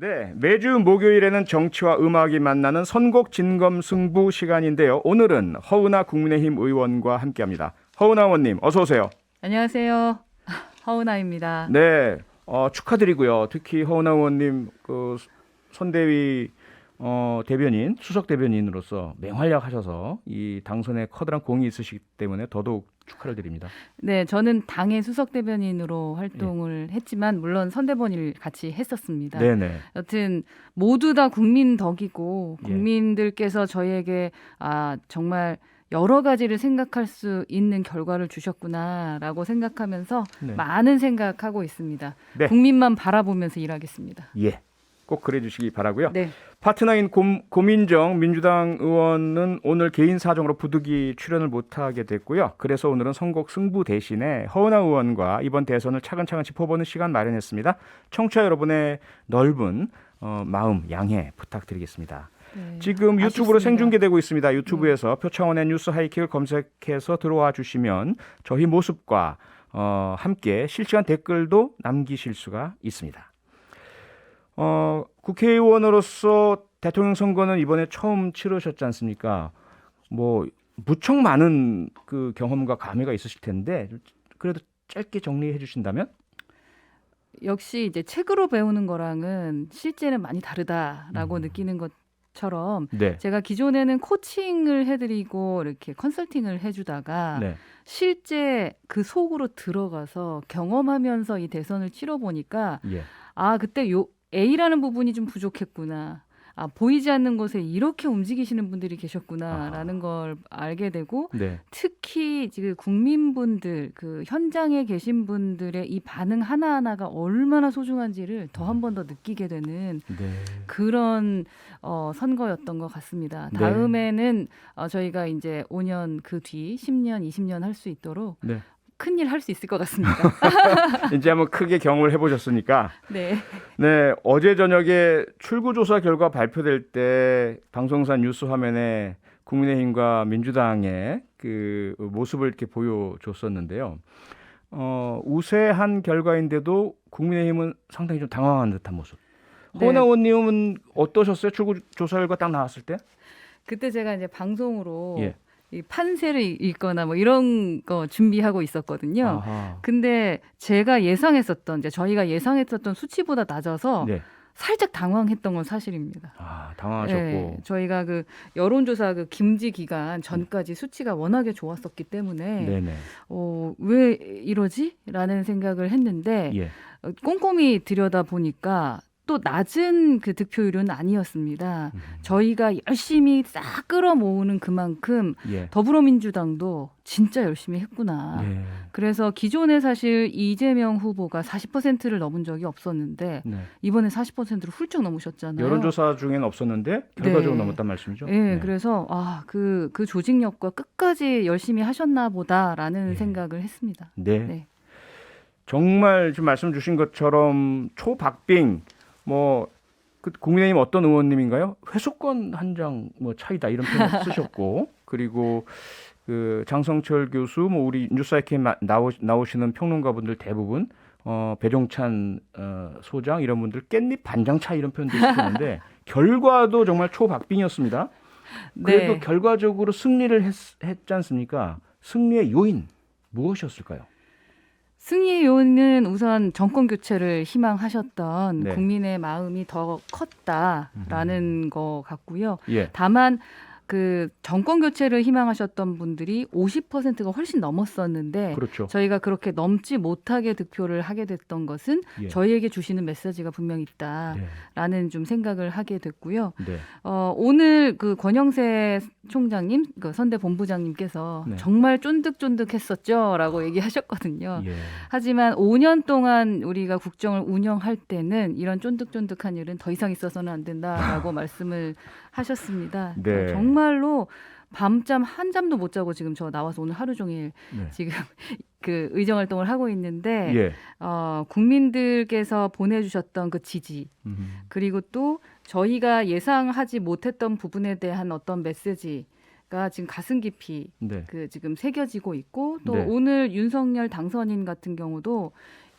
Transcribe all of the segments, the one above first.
네, 매주 목요일에는 정치와 음악이 만나는 선곡 진검승부 시간인데요. 오늘은 허은하 국민의힘 의원과 함께합니다. 허은하 의원님, 어서 오세요. 안녕하세요. 허은아입니다. 네, 축하드리고요. 특히 허은하 의원님 그 선대위 대변인, 수석 대변인으로서 맹활약하셔서 이 당선에 커다란 공이 있으시기 때문에 더더욱 축하를 드립니다. 네, 저는 당의 수석 대변인으로 활동을 했지만 물론 선대본일 같이 했었습니다. 네네. 여튼 모두 다 국민 덕이고 예. 국민들께서 저희에게 정말 여러 가지를 생각할 수 있는 결과를 주셨구나라고 생각하면서 네. 많은 생각하고 있습니다. 네. 국민만 바라보면서 일하겠습니다. 예, 꼭 그래 주시기 바라고요. 네. 파트너인 고민정 민주당 의원은 오늘 개인 사정으로 부득이 출연을 못하게 됐고요. 그래서 오늘은 선곡 승부 대신에 허은하 의원과 이번 대선을 차근차근 짚어보는 시간 마련했습니다. 청취자 여러분의 넓은 마음 양해 부탁드리겠습니다. 네, 지금 유튜브로 아쉽습니다. 생중계되고 있습니다. 유튜브에서 표창원의 뉴스 하이킥을 검색해서 들어와 주시면 저희 모습과 함께 실시간 댓글도 남기실 수가 있습니다. 국회의원으로서 대통령 선거는 이번에 처음 치르셨지 않습니까? 뭐 무척 많은 그 경험과 감회가 있으실 텐데 그래도 짧게 정리해 주신다면? 역시 이제 책으로 배우는 거랑은 실제는 많이 다르다라고 느끼는 것처럼 네. 제가 기존에는 코칭을 해드리고 이렇게 컨설팅을 해주다가 네. 실제 그 속으로 들어가서 경험하면서 이 대선을 치러보니까 예. 그때 A라는 부분이 좀 부족했구나. 보이지 않는 곳에 이렇게 움직이시는 분들이 계셨구나라는 걸 알게 되고 네. 특히 지금 국민분들 그 현장에 계신 분들의 이 반응 하나하나가 얼마나 소중한지를 더 한 번 더 느끼게 되는 네. 그런 선거였던 것 같습니다. 네. 다음에는 저희가 이제 5년 그 뒤 10년, 20년 할 수 있도록 네. 큰일 할 수 있을 것 같습니다. 이제 한번 크게 경험을 해보셨으니까. 네. 네, 어제 저녁에 출구조사 결과 발표될 때 방송사 뉴스 화면에 국민의힘과 민주당의 그 모습을 이렇게 보여줬었는데요. 우세한 결과인데도 국민의힘은 상당히 좀 당황한 듯한 모습. 네. 허은하 의원님은 어떠셨어요? 출구조사 결과 딱 나왔을 때? 그때 제가 이제 방송으로 예. 이 판세를 읽거나 뭐 이런 거 준비하고 있었거든요. 아하. 근데 저희가 예상했었던 수치보다 낮아서 네. 살짝 당황했던 건 사실입니다. 당황하셨고. 네, 저희가 그 여론조사 그 김지 기간 전까지 수치가 워낙에 좋았었기 때문에 네네. 왜 이러지?라는 생각을 했는데 예. 꼼꼼히 들여다 보니까 또 낮은 그 득표율은 아니었습니다. 저희가 열심히 싹 끌어모으는 그만큼 예. 더불어민주당도 진짜 열심히 했구나. 예. 그래서 기존에 사실 이재명 후보가 40%를 넘은 적이 없었는데 네. 이번에 40%를 훌쩍 넘으셨잖아요. 여론조사 중에는 없었는데 결과적으로 네. 넘었단 말씀이죠? 네, 그래서 그 조직력과 끝까지 열심히 하셨나 보다라는 예. 생각을 했습니다. 네. 네. 정말 지금 말씀 주신 것처럼 초박빙 그 국민의힘 어떤 의원님인가요? 회수권 한 장 차이다 이런 표현 쓰셨고 그리고 그 장성철 교수 우리 뉴스아이케 나오시는 평론가분들 대부분 배종찬 소장 이런 분들 깻잎 반장 차이 이런 표현도 쓰셨는데 결과도 정말 초박빙이었습니다. 그래도 네. 결과적으로 승리를 했지 않습니까? 승리의 요인 무엇이었을까요? 승리의 요인은 우선 정권 교체를 희망하셨던 네. 국민의 마음이 더 컸다라는 거 같고요. 예. 다만 그 정권 교체를 희망하셨던 분들이 50%가 훨씬 넘었었는데 그렇죠. 저희가 그렇게 넘지 못하게 득표를 하게 됐던 것은 예. 저희에게 주시는 메시지가 분명히 있다라는 네. 좀 생각을 하게 됐고요. 네. 오늘 그 권영세 총장님, 그 선대 본부장님께서 네. 정말 쫀득쫀득했었죠라고 얘기하셨거든요. 예. 하지만 5년 동안 우리가 국정을 운영할 때는 이런 쫀득쫀득한 일은 더 이상 있어서는 안 된다라고 말씀을 하셨습니다. 네. 정말로 밤잠 한 잠도 못 자고 지금 저 나와서 오늘 하루 종일 네. 지금 그 의정 활동을 하고 있는데 예. 국민들께서 보내주셨던 그 지지 그리고 또 저희가 예상하지 못했던 부분에 대한 어떤 메시지가 지금 가슴 깊이 네. 그 지금 새겨지고 있고 또 네. 오늘 윤석열 당선인 같은 경우도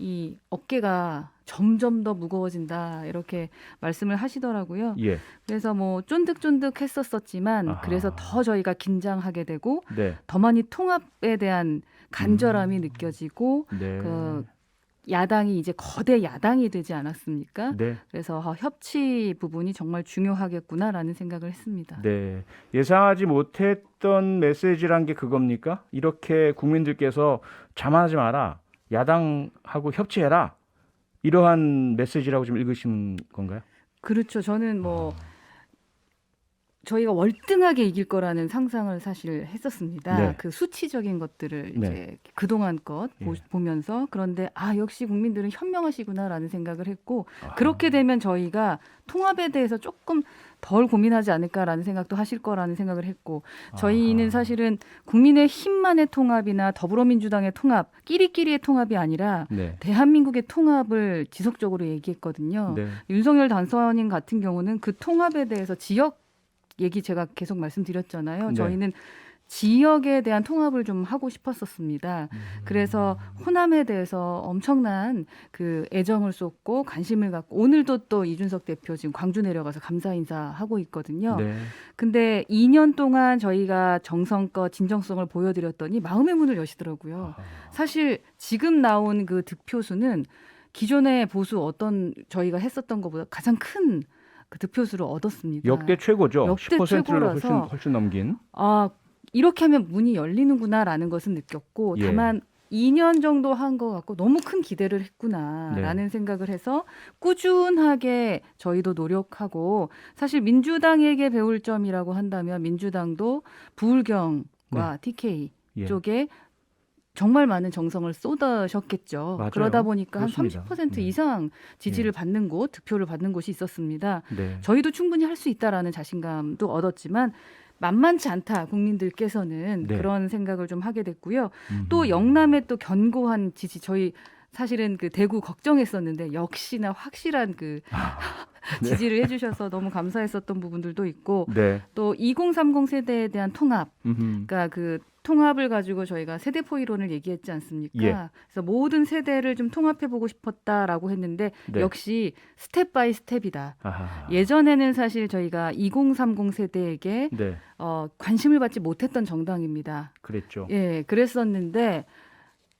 이 어깨가 점점 더 무거워진다 이렇게 말씀을 하시더라고요. 예. 그래서 뭐 쫀득쫀득했었지만 아하. 그래서 더 저희가 긴장하게 되고 네. 더 많이 통합에 대한 간절함이 느껴지고 네. 그 야당이 이제 거대 야당이 되지 않았습니까? 네. 그래서 협치 부분이 정말 중요하겠구나라는 생각을 했습니다. 네. 예상하지 못했던 메시지란 게 그겁니까? 이렇게 국민들께서 자만하지 마라. 야당하고 협치해라. 이러한 메시지라고 좀 읽으신 건가요? 그렇죠. 저는 뭐 저희가 월등하게 이길 거라는 상상을 사실 했었습니다. 네. 그 수치적인 것들을 네. 이제 그동안 것 예. 보면서 그런데 역시 국민들은 현명하시구나라는 생각을 했고 아하. 그렇게 되면 저희가 통합에 대해서 조금 덜 고민하지 않을까라는 생각도 하실 거라는 생각을 했고 저희는 아하. 사실은 국민의 힘만의 통합이나 더불어민주당의 통합, 끼리끼리의 통합이 아니라 네. 대한민국의 통합을 지속적으로 얘기했거든요. 네. 윤석열 당선인 같은 경우는 그 통합에 대해서 지역 얘기 제가 계속 말씀드렸잖아요. 네. 저희는 지역에 대한 통합을 좀 하고 싶었었습니다. 그래서 호남에 대해서 엄청난 그 애정을 쏟고 관심을 갖고 오늘도 또 이준석 대표 지금 광주 내려가서 감사 인사하고 있거든요. 네. 근데 2년 동안 저희가 정성껏 진정성을 보여드렸더니 마음의 문을 여시더라고요. 아하. 사실 지금 나온 그 득표수는 기존의 보수 어떤 저희가 했었던 것보다 가장 큰 그 득표수를 얻었습니다. 역대 최고죠. 역대 10%를 최고라서 훨씬 넘긴. 이렇게 하면 문이 열리는구나라는 것은 느꼈고 예. 다만 2년 정도 한 것 같고 너무 큰 기대를 했구나라는 네. 생각을 해서 꾸준하게 저희도 노력하고 사실 민주당에게 배울 점이라고 한다면 민주당도 부울경과 TK 예. 쪽에 정말 많은 정성을 쏟으셨겠죠. 맞아요. 그러다 보니까 그렇습니다. 한 30% 네. 이상 지지를 받는 곳, 득표를 받는 곳이 있었습니다. 네. 저희도 충분히 할 수 있다라는 자신감도 얻었지만 만만치 않다 국민들께서는 네. 그런 생각을 좀 하게 됐고요. 또 영남의 또 견고한 지지 저희 사실은 그 대구 걱정했었는데 역시나 확실한 그 네. 지지를 해주셔서 너무 감사했었던 부분들도 있고 네. 또 2030 세대에 대한 통합 음흠. 그러니까 그 통합을 가지고 저희가 세대포 이론을 얘기했지 않습니까? 예. 그래서 모든 세대를 좀 통합해보고 싶었다라고 했는데 네. 역시 스텝 바이 스텝이다. 아하. 예전에는 사실 저희가 2030 세대에게 네. 관심을 받지 못했던 정당입니다. 그랬죠. 예, 그랬었는데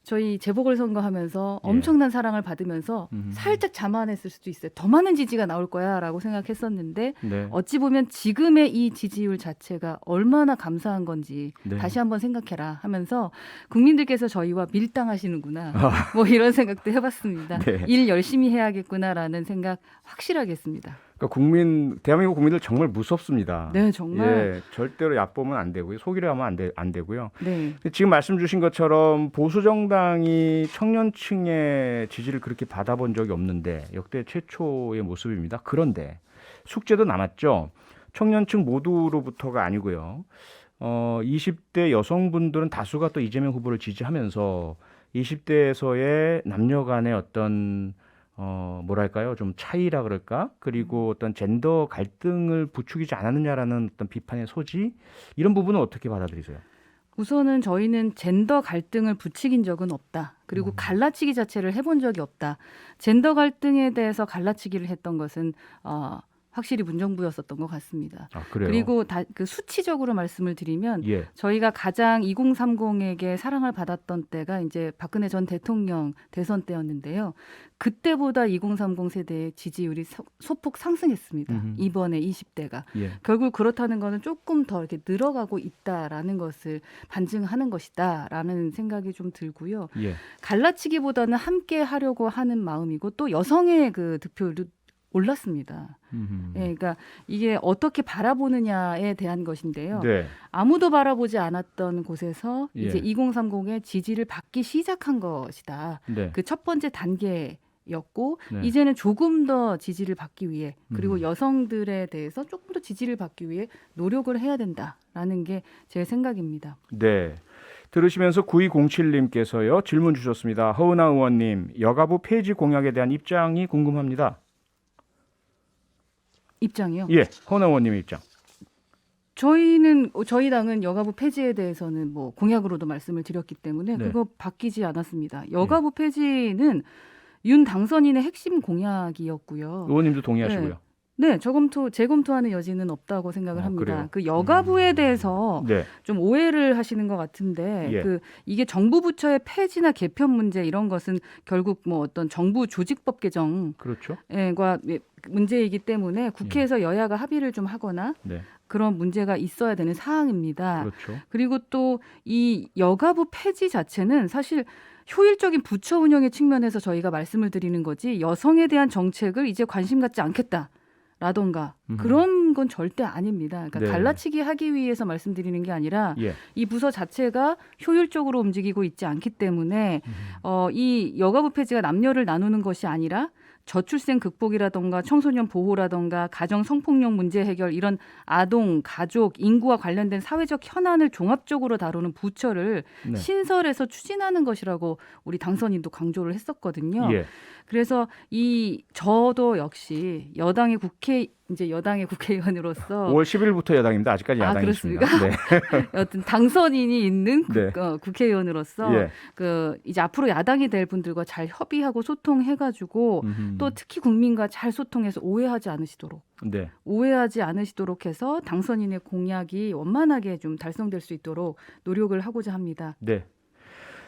저희 재보궐선거하면서 예. 엄청난 사랑을 받으면서 살짝 자만했을 수도 있어요. 더 많은 지지가 나올 거야라고 생각했었는데 네. 어찌 보면 지금의 이 지지율 자체가 얼마나 감사한 건지 네. 다시 한번 생각해라 하면서 국민들께서 저희와 밀당하시는구나 뭐 이런 생각도 해봤습니다. 네. 일 열심히 해야겠구나라는 생각 확실하게 했습니다. 그러니까 대한민국 국민들 정말 무섭습니다. 네, 정말. 예, 절대로 얕보면 안 되고요. 속이려 하면 안 되고요. 네. 지금 말씀 주신 것처럼 보수 정당이 청년층의 지지를 그렇게 받아본 적이 없는데 역대 최초의 모습입니다. 그런데 숙제도 남았죠. 청년층 모두로부터가 아니고요. 20대 여성분들은 다수가 또 이재명 후보를 지지하면서 20대에서의 남녀 간의 어떤 뭐랄까요? 좀 차이라 그럴까? 그리고 어떤 젠더 갈등을 부추기지 않았느냐라는 어떤 비판의 소지 이런 부분은 어떻게 받아들이세요? 우선은 저희는 젠더 갈등을 부추긴 적은 없다. 그리고 갈라치기 자체를 해본 적이 없다. 젠더 갈등에 대해서 갈라치기를 했던 것은 확실히 문정부였었던 것 같습니다. 아, 그래요? 그리고 그 수치적으로 말씀을 드리면 예. 저희가 가장 2030에게 사랑을 받았던 때가 이제 박근혜 전 대통령 대선 때였는데요. 그때보다 2030 세대의 지지율이 소폭 상승했습니다. 이번에 20대가. 예. 결국 그렇다는 거는 조금 더 이렇게 늘어가고 있다라는 것을 반증하는 것이다라는 생각이 좀 들고요. 예. 갈라치기보다는 함께 하려고 하는 마음이고 또 여성의 그 득표율도 올랐습니다. 예, 그러니까 이게 어떻게 바라보느냐에 대한 것인데요. 네. 아무도 바라보지 않았던 곳에서 예. 이제 2030의 지지를 받기 시작한 것이다. 네. 그 첫 번째 단계였고 네. 이제는 조금 더 지지를 받기 위해 그리고 여성들에 대해서 조금 더 지지를 받기 위해 노력을 해야 된다라는 게 제 생각입니다. 네. 들으시면서 9207님께서요. 질문 주셨습니다. 허은하 의원님, 여가부 폐지 공약에 대한 입장이 궁금합니다. 입장이요? 예. 허은하 의원님의 입장. 저희 당은 여가부 폐지에 대해서는 뭐 공약으로도 말씀을 드렸기 때문에 네. 그거 바뀌지 않았습니다. 여가부 폐지는 윤 당선인의 핵심 공약이었고요. 의원님도 동의하시고요. 네, 재검토하는 여지는 없다고 생각을 합니다. 그래요? 그 여가부에 대해서 네. 좀 오해를 하시는 것 같은데 예. 이게 정부 부처의 폐지나 개편 문제 이런 것은 결국 뭐 어떤 정부 조직법 개정과 그렇죠. 문제이기 때문에 국회에서 여야가 합의를 좀 하거나 네. 그런 문제가 있어야 되는 사항입니다. 그렇죠. 그리고 또 이 여가부 폐지 자체는 사실 효율적인 부처 운영의 측면에서 저희가 말씀을 드리는 거지 여성에 대한 정책을 이제 관심 갖지 않겠다라던가 그런 건 절대 아닙니다. 그러니까 네. 갈라치기 하기 위해서 말씀드리는 게 아니라 예. 이 부서 자체가 효율적으로 움직이고 있지 않기 때문에 이 여가부 폐지가 남녀를 나누는 것이 아니라 저출생 극복이라던가 청소년 보호라던가 가정 성폭력 문제 해결 이런 아동, 가족, 인구와 관련된 사회적 현안을 종합적으로 다루는 부처를 네. 신설해서 추진하는 것이라고 우리 당선인도 강조를 했었거든요. 예. 그래서 저도 역시 여당의 국회의원으로서 5월 10일부터 여당입니다. 아직까지 야당이 있습니다. 네. 여튼 당선인이 있는 네. 국회의원으로서 예. 이제 앞으로 야당이 될 분들과 잘 협의하고 소통해가지고 또 특히 국민과 잘 소통해서 오해하지 않으시도록 해서 당선인의 공약이 원만하게 좀 달성될 수 있도록 노력을 하고자 합니다. 네.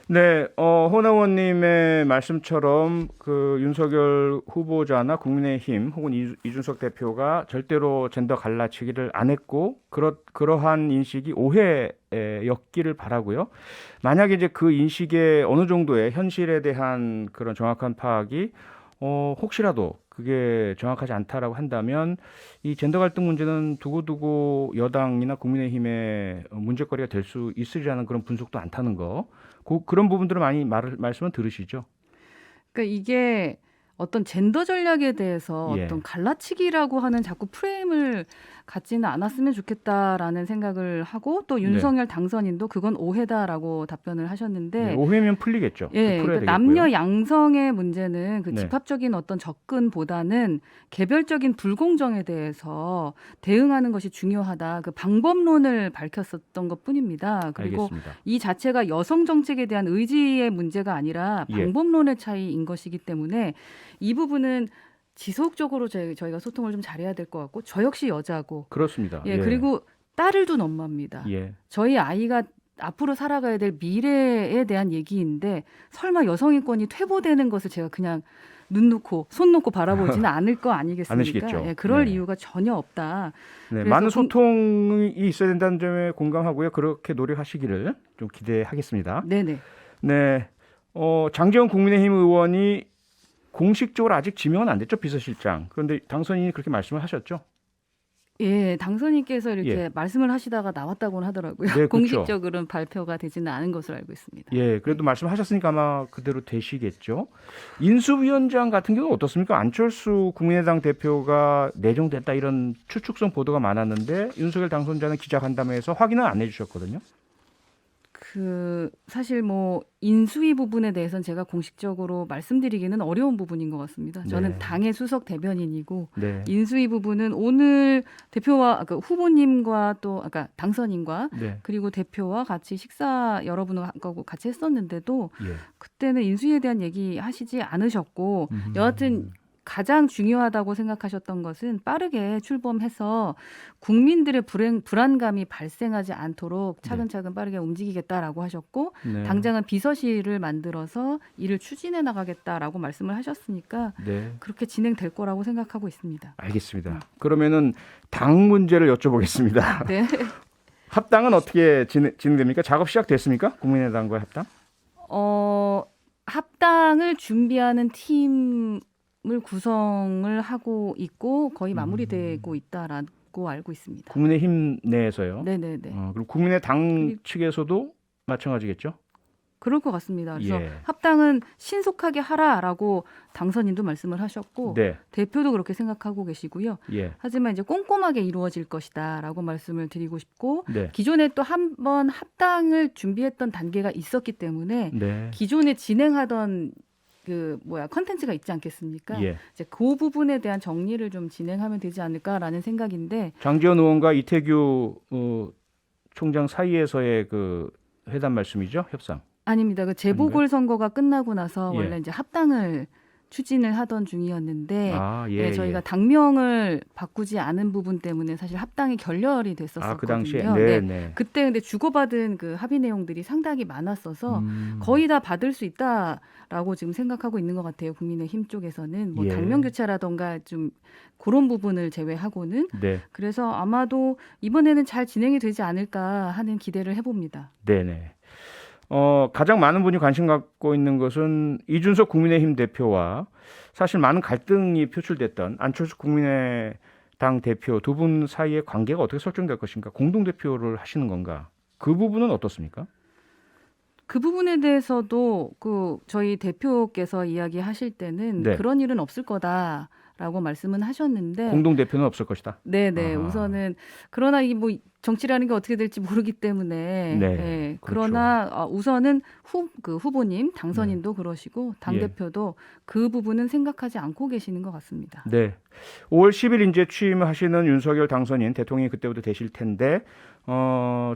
네, 호나 의원님의 말씀처럼 그 윤석열 후보자나 국민의힘 혹은 이준석 대표가 절대로 젠더 갈라치기를 안 했고 그러한 인식이 오해였기를 바라고요. 만약에 이제 그 인식의 어느 정도의 현실에 대한 그런 정확한 파악이 혹시라도 그게 정확하지 않다라고 한다면 이 젠더 갈등 문제는 두고두고 여당이나 국민의힘의 문제거리가 될 수 있으리라는 그런 분석도 않다는 거. 그런 부분들을 많이 말씀을 들으시죠? 그러니까 이게 어떤 젠더 전략에 대해서 예. 어떤 갈라치기라고 하는 자꾸 프레임을 갖지는 않았으면 좋겠다라는 생각을 하고 또 윤석열 당선인도 그건 오해다라고 답변을 하셨는데 네, 오해면 풀리겠죠. 예, 풀어야 그러니까 되겠고요. 남녀 양성의 문제는 그 네. 집합적인 어떤 접근보다는 개별적인 불공정에 대해서 대응하는 것이 중요하다. 그 방법론을 밝혔었던 것뿐입니다. 그리고 알겠습니다. 이 자체가 여성 정책에 대한 의지의 문제가 아니라 예. 방법론의 차이인 것이기 때문에 이 부분은 지속적으로 저희가 소통을 좀 잘해야 될 것 같고 저 역시 여자고 그렇습니다. 예, 그리고 딸을 둔 엄마입니다. 예. 저희 아이가 앞으로 살아가야 될 미래에 대한 얘기인데 설마 여성인권이 퇴보되는 것을 제가 그냥 손 놓고 바라보지는 않을 거 아니겠습니까? 않으시겠죠. 예, 그럴 네. 이유가 전혀 없다. 네, 많은 소통이 있어야 된다는 점에 공감하고요. 그렇게 노력하시기를 좀 기대하겠습니다. 네네. 네, 장제원 국민의힘 의원이 공식적으로 아직 지명은 안 됐죠, 비서실장. 그런데 당선인이 그렇게 말씀을 하셨죠? 예, 당선인께서 이렇게 예. 말씀을 하시다가 나왔다고는 하더라고요. 네, 그렇죠. 공식적으로는 발표가 되지는 않은 것으로 알고 있습니다. 예, 그래도 말씀하셨으니까 아마 그대로 되시겠죠. 인수위원장 같은 경우는 어떻습니까? 안철수 국민의당 대표가 내정됐다 이런 추측성 보도가 많았는데 윤석열 당선자는 기자간담회에서 확인은 안 해주셨거든요. 사실 뭐 인수위 부분에 대해서는 제가 공식적으로 말씀드리기는 어려운 부분인 것 같습니다. 저는 네. 당의 수석 대변인이고 네. 인수위 부분은 오늘 대표와 후보님과 또 아까 당선인과 네. 그리고 대표와 같이 식사 여러분하고 같이 했었는데도 예. 그때는 인수위에 대한 얘기 하시지 않으셨고 여하튼 가장 중요하다고 생각하셨던 것은 빠르게 출범해서 국민들의 불안감이 발생하지 않도록 차근차근 빠르게 움직이겠다라고 하셨고 네. 당장은 비서실을 만들어서 일을 추진해 나가겠다라고 말씀을 하셨으니까 네. 그렇게 진행될 거라고 생각하고 있습니다. 알겠습니다. 그러면은 당 문제를 여쭤보겠습니다. 네. 합당은 어떻게 진행됩니까? 작업 시작됐습니까? 국민의당과의 합당? 합당을 준비하는 팀을 구성을 하고 있고 거의 마무리되고 있다라고 알고 있습니다. 국민의힘 내에서요? 네네네. 그리고 국민의당 측에서도 마찬가지겠죠? 그럴 것 같습니다. 그래서 예. 합당은 신속하게 하라라고 당선인도 말씀을 하셨고 네. 대표도 그렇게 생각하고 계시고요. 예. 하지만 이제 꼼꼼하게 이루어질 것이다라고 말씀을 드리고 싶고 네. 기존에 또 한 번 합당을 준비했던 단계가 있었기 때문에 네. 기존에 진행하던 컨텐츠가 있지 않겠습니까? 예. 이제 그 부분에 대한 정리를 좀 진행하면 되지 않을까라는 생각인데 장지원 의원과 이태규 총장 사이에서의 그 회담 말씀이죠? 협상. 아닙니다. 그 재보궐 선거가 끝나고 나서 예. 원래 이제 합당을 추진을 하던 중이었는데 예, 저희가 당명을 바꾸지 않은 부분 때문에 사실 합당이 결렬이 됐었거든요. 그 당시에. 네. 네. 그때 근데 주고받은 그 합의 내용들이 상당히 많았어서 거의 다 받을 수 있다라고 지금 생각하고 있는 것 같아요. 국민의힘 쪽에서는 뭐 예. 당명 교체라던가 좀 그런 부분을 제외하고는 네. 그래서 아마도 이번에는 잘 진행이 되지 않을까 하는 기대를 해봅니다. 네네. 가장 많은 분이 관심 갖고 있는 것은 이준석 국민의힘 대표와 사실 많은 갈등이 표출됐던 안철수 국민의당 대표 두 분 사이의 관계가 어떻게 설정될 것인가, 공동 대표를 하시는 건가, 그 부분은 어떻습니까? 그 부분에 대해서도 저희 대표께서 이야기하실 때는 네. 그런 일은 없을 거다라고 말씀은 하셨는데 공동 대표는 없을 것이다. 네네. 아하. 우선은 그러나 이 뭐 정치라는 게 어떻게 될지 모르기 때문에 네, 예, 그렇죠. 그러나 우선은 후보님 당선인도 그러시고 당 예. 대표도 그 부분은 생각하지 않고 계시는 것 같습니다. 네. 5월 10일 이제 취임하시는 윤석열 당선인 대통령이 그때부터 되실 텐데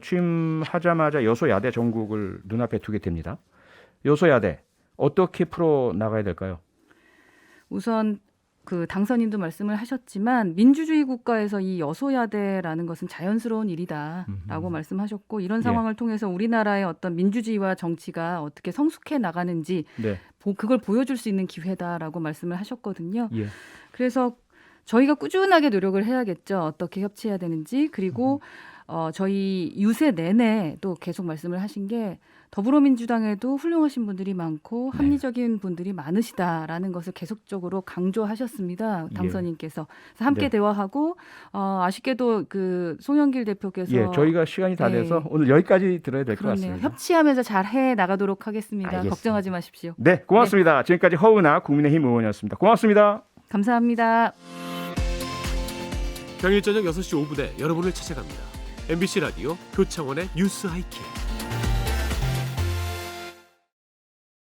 취임하자마자 여소야대 전국을 눈앞에 두게 됩니다. 여소야대 어떻게 풀어 나가야 될까요? 우선 그 당선인도 말씀을 하셨지만 민주주의 국가에서 이 여소야대라는 것은 자연스러운 일이다라고 말씀하셨고 이런 상황을 통해서 우리나라의 어떤 민주주의와 정치가 어떻게 성숙해 나가는지 네. 그걸 보여줄 수 있는 기회다라고 말씀을 하셨거든요. 예. 그래서 저희가 꾸준하게 노력을 해야겠죠. 어떻게 협치해야 되는지. 그리고 저희 유세 내내 또 계속 말씀을 하신 게 더불어민주당에도 훌륭하신 분들이 많고 합리적인 분들이 많으시다라는 것을 계속적으로 강조하셨습니다. 당선인께서. 그래서 함께 네. 대화하고 아쉽게도 그 송영길 대표께서 저희가 시간이 다 돼서 오늘 여기까지 들어야 될 것 그렇네요. 같습니다. 협치하면서 잘 해 나가도록 하겠습니다. 알겠습니다. 걱정하지 마십시오. 네, 고맙습니다. 지금까지 허은아 국민의힘 의원이었습니다. 고맙습니다. 감사합니다. 평일 저녁 6시 5분에 여러분을 찾아갑니다. MBC 라디오 표창원의 뉴스 하이킥.